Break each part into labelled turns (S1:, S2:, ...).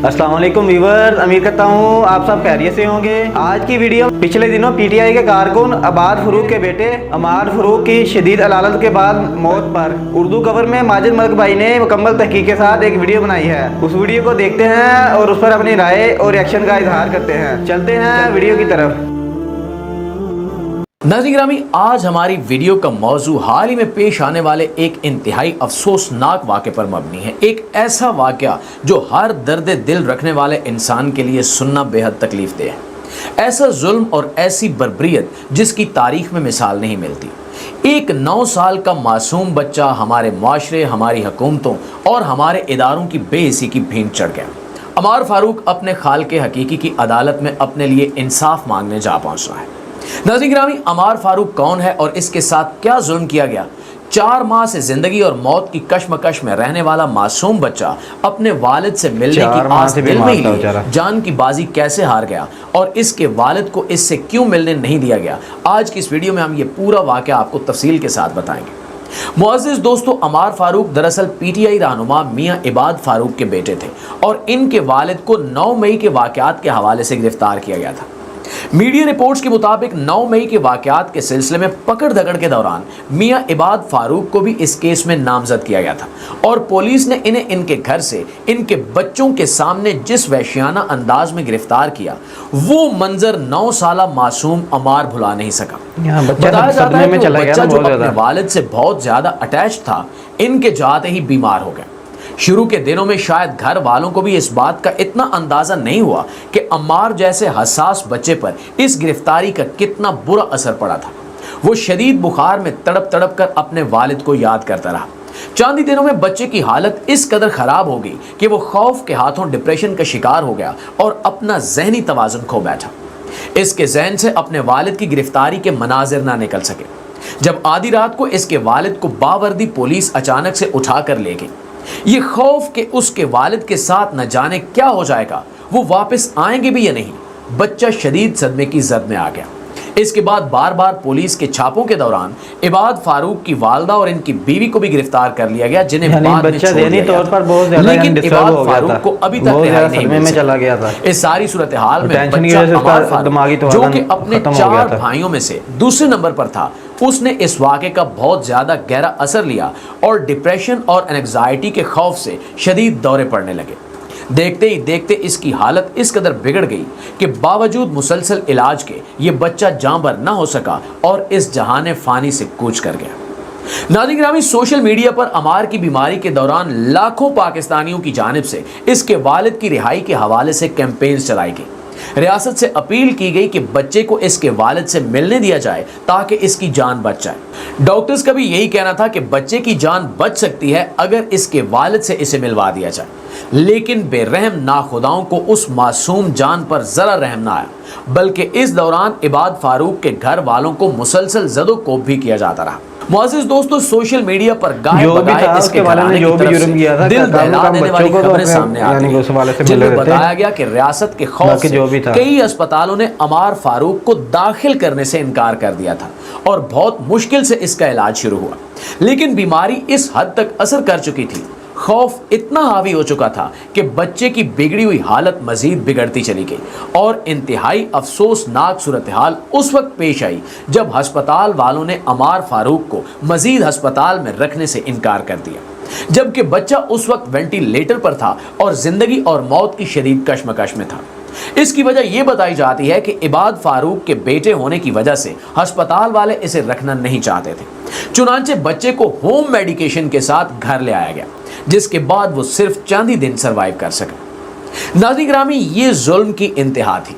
S1: अस्सलाम वालेकुम व्यूअर्स, उम्मीद करता हूँ आप सब खैरियत से होंगे। आज की वीडियो पिछले दिनों पीटीआई के कारकुन अबाद फरूक के बेटे अमार फरूक की शदीद अलालत के बाद मौत पर उर्दू कवर में माजिद मलिक भाई ने मुकम्मल तहकीक के साथ एक वीडियो बनाई है। उस वीडियो को देखते हैं और उस पर अपनी राय और रिएक्शन का इजहार करते हैं। चलते हैं वीडियो की तरफ।
S2: नाज़रीन गिरामी, आज हमारी वीडियो का मौजू हाल ही में पेश आने वाले एक इंतहाई अफसोसनाक वाक़े पर मबनी है। एक ऐसा वाक़या जो हर दर्द दिल रखने वाले इंसान के लिए सुनना बेहद तकलीफ दे है। ऐसा जुल्म और ऐसी बर्बरियत जिसकी तारीख में मिसाल नहीं मिलती। एक 9 साल का मासूम बच्चा हमारे माशरे, हमारी हुकूमतों और हमारे इदारों की बेइज्जती की भींट चढ़ गया। अमार फारूक अपने खालिक हकीकी की अदालत में अपने लिए इंसाफ मांगने जा पहुँचा है। नाज़रीन गिरामी, अमार फारूक कौन है और इसके साथ क्या जुल्म किया गया? 4 माह से जिंदगी और मौत की कश्मकश में रहने वाला मासूम बच्चा अपने वालिद से मिलने की आस दिल में ही लिए जान की बाजी कैसे हार गया और इसके वालिद को इससे क्यों मिलने नहीं दिया गया? आज की इस वीडियो में हम ये पूरा वाक़या आपको तफसील के साथ बताएंगे। मुअज़्ज़िज़ दोस्तों, अमार फारूक दरअसल पीटीआई रहनुमा मियां इबाद फारूक के बेटे थे और इनके वालिद को 9 मई के वाक़यात के हवाले से गिरफ्तार किया गया था। मीडिया रिपोर्ट्स के मुताबिक 9 मई के वाक़यात के सिलसिले में पकड़ धकड़ के दौरान मियां इबाद फारूक को भी इस केस में नामजद किया गया था और पुलिस ने इन्हें इनके घर से इनके बच्चों के सामने जिस वहशियाना अंदाज में गिरफ्तार किया, वो मंजर 9 साला मासूम अमार भुला नहीं सका। बताया जाता है कि बच्चा जो अपने वालिद से बहुत ज्यादा अटैच था, इनके जाते ही बीमार हो गया। शुरू के दिनों में शायद घर वालों को भी इस बात का इतना अंदाजा नहीं हुआ कि अम्मार जैसे हसास बच्चे पर इस गिरफ्तारी का कितना बुरा असर पड़ा था। वो शदीद बुखार में तड़प तड़प कर अपने वालिद को याद करता रहा। चंद ही दिनों में बच्चे की हालत इस कदर खराब हो गई कि वो खौफ के हाथों डिप्रेशन का शिकार हो गया और अपना जहनी तवाजुन खो बैठा। इसके जहन से अपने वालिद की गिरफ्तारी के मनाजिर ना निकल सके। जब आधी रात को इसके वालिद को बावर्दी पुलिस अचानक से उठा कर ले गई। ये खौफ कि उसके वालिद के साथ न जाने क्या हो जाएगा, वो वापस आएंगे भी या नहीं, बच्चा शदीद सदमे की जद में आ गया। इसके बाद बार बार पुलिस के छापों के दौरान इबाद फारूक की वालदा और इनकी बीवी को भी गिरफ्तार कर लिया गया, जिन्हें बाद में छोड़ दिया गया था। लेकिन इबाद फारूक को अभी तक रिहाई नहीं मिली। इस सारी सूरत हाल में बच्चा अमार फारूक, जो कि अपने 4 भाइयों में से दूसरे नंबर पर था, उसने इस वाक़े का बहुत ज़्यादा गहरा असर लिया और डिप्रेशन और एंग्जाइटी के खौफ से शदीद दौरे पड़ने लगे। देखते ही देखते इसकी हालत इस कदर बिगड़ गई कि बावजूद मुसलसल इलाज के ये बच्चा जांबर ना हो सका और इस जहाने फ़ानी से कूच कर गया। नाज़रीन गिरामी, सोशल मीडिया पर अमार की बीमारी के दौरान लाखों पाकिस्तानियों की जानिब से इसके वालिद की रिहाई के हवाले से कैंपेन्स चलाई गई। रियासत से अपील की गई कि बच्चे को इसके वालिद से मिलने दिया जाए ताकि इसकी जान बच जाए। डॉक्टर्स का भी यही कहना था कि बच्चे की जान बच सकती है अगर इसके वालिद से इसे मिलवा दिया जाए, लेकिन बेरहम नाखुदाओं को उस मासूम जान पर जरा रहम ना आया, बल्कि इस दौरान इबाद फारूक के घर वालों को मुसलसल ज़दो कोब भी किया जाता रहा। मुअज़्ज़िज़ दोस्तों, सोशल मीडिया पर गाय बगाए इसके घराने की तरफ से दिल दहला देने वाली खबरें सामने आती हैं, जिनमें बताया गया कि रियासत के खौफ से कई अस्पतालों ने अमार फारूक को दाखिल करने से इनकार कर दिया था और बहुत मुश्किल से इसका इलाज शुरू हुआ। लेकिन बीमारी इस हद तक असर कर चुकी थी, खौफ इतना हावी हो चुका था कि बच्चे की बिगड़ी हुई हालत मजीद बिगड़ती चली गई और इंतहाई अफसोसनाक सूरत हाल उस वक्त पेश आई जब हस्पताल वालों ने अमार फारूक को मजीद हस्पताल में रखने से इनकार कर दिया, जबकि बच्चा उस वक्त वेंटिलेटर पर था और जिंदगी और मौत की शदीद कश्मकश में था। इसकी वजह यह बताई जाती है कि इबाद फारूक के बेटे होने की वजह से अस्पताल वाले इसे रखना नहीं चाहते थे। चुनांचे बच्चे को होम मेडिकेशन के साथ घर ले आया गया, जिसके बाद वो सिर्फ चंद ही दिन सरवाइव कर सके। नाज़रीन गिरामी, ये जुल्म की इंतहा थी।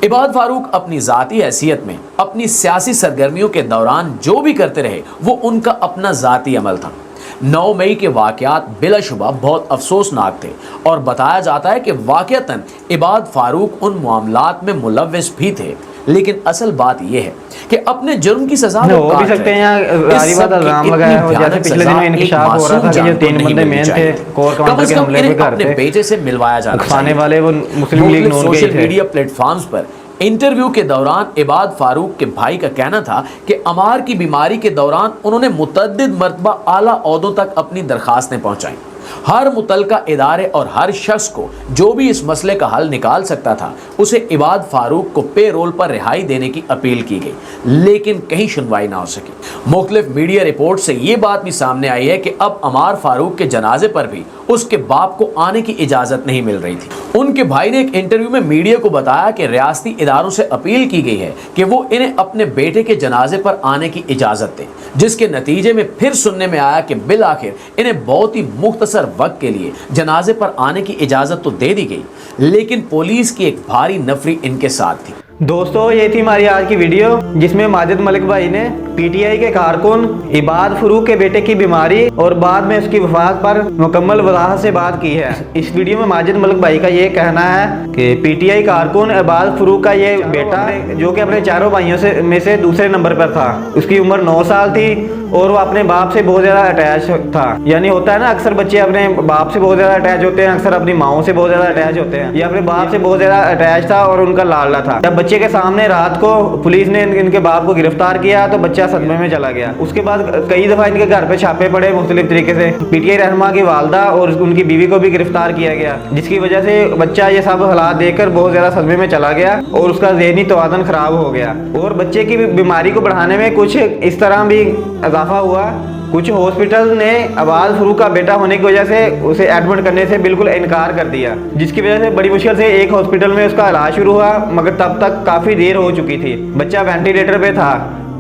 S2: इबाद फारूक अपनी ज़ाती हैसियत में अपनी सियासी सरगर्मियों के दौरान जो भी करते रहे, वो उनका अपना ज़ाती अमल था। 9 मई के वाक़यात बिलाशुबा बहुत अफसोसनाक थे और बताया जाता है कि वाक़तन इबाद फारूक उन मामलात में मुलव्विस भी थे, लेकिन असल बात यह है कि अपने जुर्म की सजा
S1: हो भी सकते हैं। सारी बात इल्जाम लगाया हो, जैसे पिछले दिनों इंकशाफ हो रहा था कि जो 3 बंदे मेन थे कोर कमांडर के हमले में घर पे
S2: बेटे से मिलवाया जाना
S1: खाने वाले वो मुस्लिम लीग नून के थे।
S2: सोशल मीडिया प्लेटफॉर्म्स पर इंटरव्यू के दौरान इबाद फारूक के भाई का कहना था कि अमार की बीमारी के दौरान उन्होंने मुतअद्दिद मरतबा आला ओहदों तक अपनी दरखास्तें पहुंचाई हर मुतलका इदारे और हर शख्स को जो भी इस मसले का हल निकाल सकता था उसे इबाद फारूक को पे रोल पर रिहाई देने की अपील की गई, लेकिन कहीं सुनवाई ना हो सकी। मुख्तलिफ मीडिया रिपोर्ट से ये बात भी सामने आई है कि अब अमार फारूक के जनाजे पर भी उसके बाप को आने की इजाज़त नहीं मिल रही थी। उनके भाई ने एक इंटरव्यू में मीडिया को बताया कि रियासती इदारों से अपील की गई है कि वो इन्हें अपने बेटे के जनाजे पर आने की इजाज़त दें, जिसके नतीजे में फिर सुनने में आया कि बिल आखिर इन्हें बहुत ही मुख्तसर वक्त के लिए जनाजे पर आने की इजाज़त तो दे दी गई, लेकिन पुलिस की एक भारी नफरी इनके साथ थी।
S1: दोस्तों, ये थी हमारी आज की वीडियो जिसमें माजिद मलिक भाई ने पीटीआई के कारकुन इबाद फरूक के बेटे की बीमारी और बाद में उसकी वफात पर मुकम्मल वजाहत से बात की है। इस वीडियो में माजिद मलिक भाई का ये कहना है कि पीटीआई कारकुन इबाद फरूक का ये बेटा जो कि अपने चारों भाइयों में से दूसरे नंबर पर था, उसकी उम्र 9 साल थी और वो अपने बाप से बहुत ज़्यादा अटैच था। यानी होता है ना, अक्सर बच्चे अपने बाप से बहुत ज़्यादा अटैच होते हैं, अक्सर अपनी माओ से बहुत ज़्यादा अटैच होते हैं। ये अपने बाप से बहुत ज़्यादा अटैच था और उनका लाडला था। जब बच्चे के सामने रात को पुलिस ने इनके बाप को गिरफ्तार किया तो बच्चा सदमे में चला गया। उसके बाद कई दफ़ा इनके घर पे छापे पड़े मुख्तलिफ तरीके से। पीटीआई रहनुमा की वालदा और उनकी बीवी को भी गिरफ्तार किया गया, जिसकी वजह से बच्चा ये सब हालात देखकर बहुत ज़्यादा सदमे में चला गया और उसका ज़हनी तवाज़ुन ख़राब हो गया। और बच्चे की बीमारी को बढ़ाने में कुछ इस तरह भी इजाफा हुआ, कुछ हॉस्पिटल ने इबाद फरूक का बेटा होने की वजह से उसे एडमिट करने से बिल्कुल इनकार कर दिया, जिसकी वजह से बड़ी मुश्किल से एक हॉस्पिटल में उसका इलाज शुरू हुआ, मगर तब तक काफ़ी देर हो चुकी थी। बच्चा वेंटिलेटर पे था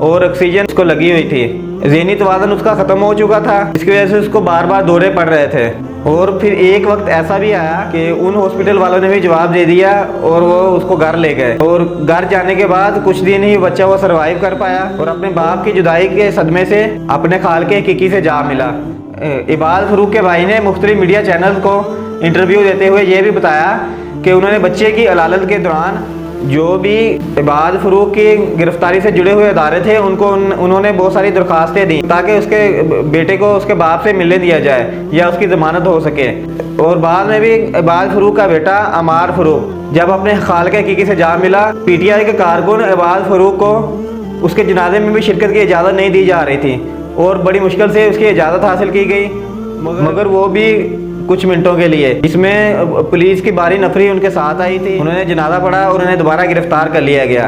S1: और ऑक्सीजन उसको लगी हुई थी। ज़हनी तवाज़ुन उसका ख़त्म हो चुका था, इसकी वजह से उसको बार बार दौरे पड़ रहे थे। और फिर एक वक्त ऐसा भी आया कि उन हॉस्पिटल वालों ने भी जवाब दे दिया और वो उसको घर ले गए। और घर जाने के बाद कुछ दिन ही बच्चा वो सरवाइव कर पाया और अपने बाप की जुदाई के सदमे से अपने खाल के हकीकी से जा मिला। इबाद फरूक के भाई ने मुख्तलिफ मीडिया चैनल को इंटरव्यू देते हुए ये भी बताया कि उन्होंने बच्चे की अलालत के दौरान जो भी इबाद फरूक की गिरफ्तारी से जुड़े हुए अदारे थे उन्होंने बहुत सारी दरख्वास्तें दी ताकि उसके बेटे को उसके बाप से मिलने दिया जाए या उसकी ज़मानत हो सके। और बाद में भी इबाद फरूक का बेटा अमार फरूक जब अपने खाल के हकीकी से जा मिला, पीटीआई के कारकुन इबाद फरूक को उसके जनाजे में भी शिरकत की इजाज़त नहीं दी जा रही थी और बड़ी मुश्किल से उसकी इजाज़त हासिल की गई, मगर वो भी कुछ मिनटों के लिए। इसमें पुलिस की भारी नफरी उनके साथ आई थी, उन्होंने जनाजा पड़ा और उन्हें दोबारा गिरफ्तार कर लिया गया।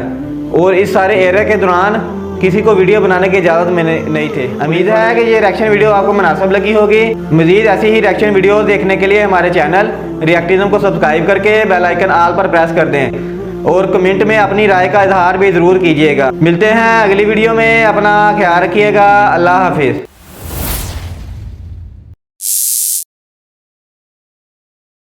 S1: और इस सारे एरिया के दौरान किसी को वीडियो बनाने की इजाज़त में नहीं थी। उम्मीद है कि ये रिएक्शन वीडियो आपको मुनासिब लगी होगी। मज़ीद ऐसी ही रिएक्शन वीडियो देखने के लिए हमारे चैनल रिएक्टिज्म को सब्सक्राइब करके बेल आइकन ऑल पर प्रेस कर दें और कमेंट में अपनी राय का इजहार भी ज़रूर कीजिएगा। मिलते हैं अगली वीडियो में, अपना ख्याल रखिएगा। अल्लाह हाफिज़।